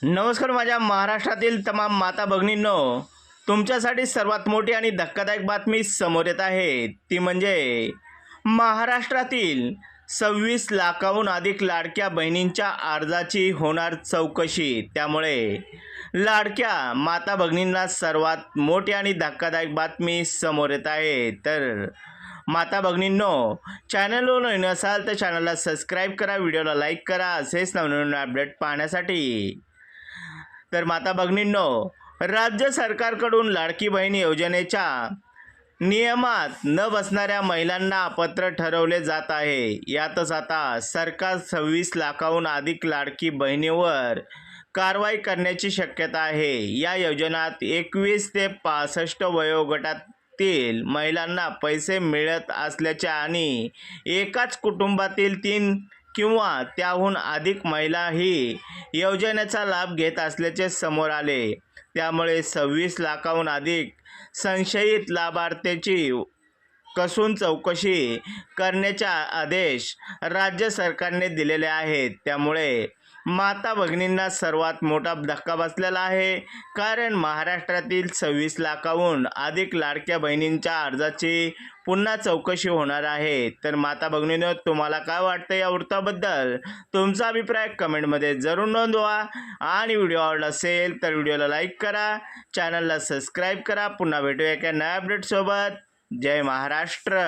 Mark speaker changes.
Speaker 1: नमस्कार माझ्या महाराष्ट्रातील तमाम माता भगिनींनो, तुमच्यासाठी सर्वात मोठी आणि धक्कादायक बातमी समोर येत आहे. ती म्हणजे महाराष्ट्रातील 26 लाखाहून अधिक लाडक्या बहिणींच्या अर्जाची होणार चौकशी. त्यामुळे लाडक्या माता भगिनींना सर्वात मोठी आणि धक्कादायक बातमी समोर येत आहे. तर माता भगिनींनो, चॅनलवर नवीन असाल तर चॅनलला सबस्क्राईब करा, व्हिडिओला लाईक करा असेच नवनवीन अपडेट पाहण्यासाठी. तर माता भगिनींनो, राज्य सरकारकडून लाडकी बहीण योजनेच्या नियमात न बसणाऱ्या महिलांना अपात्र ठरवले जात आहे. यातच आता सरकार 26 लाखाहून अधिक लाडकी बहिणीवर कारवाई करण्याची शक्यता आहे. या योजनेत 21 ते 65 वयोगटातील महिलांना पैसे मिळत असल्याचे आणि एकाच कुटुंबातील 3 किंवा त्याहून अधिक महिला ही योजनेचा लाभ घेत असल्याचे समोर आले. त्यामुळे 26 लाखाहून अधिक संशयित लाभार्थ्यांची कसून चौकशी करण्याचे आदेश राज्य सरकारने दिलेले आहेत. त्यामुळे माता भगिनींना सर्वात मोठा धक्का बसलेला आहे, कारण महाराष्ट्रातील 26 लाखाहून अधिक लाडक्या बहिणींच्या अर्जाची पुन्हा चौकशी होणार आहे. तर माता भगिनींनो, तुम्हाला काय वाटतं या वृत्ताबद्दल? तुमचा अभिप्राय कमेंटमध्ये जरूर नोंदवा आणि व्हिडिओ आवडला असेल तर व्हिडिओला लाईक करा, चॅनलला सबस्क्राईब करा. पुन्हा भेटूया एका नव्या अपडेटसोबत. जय महाराष्ट्र.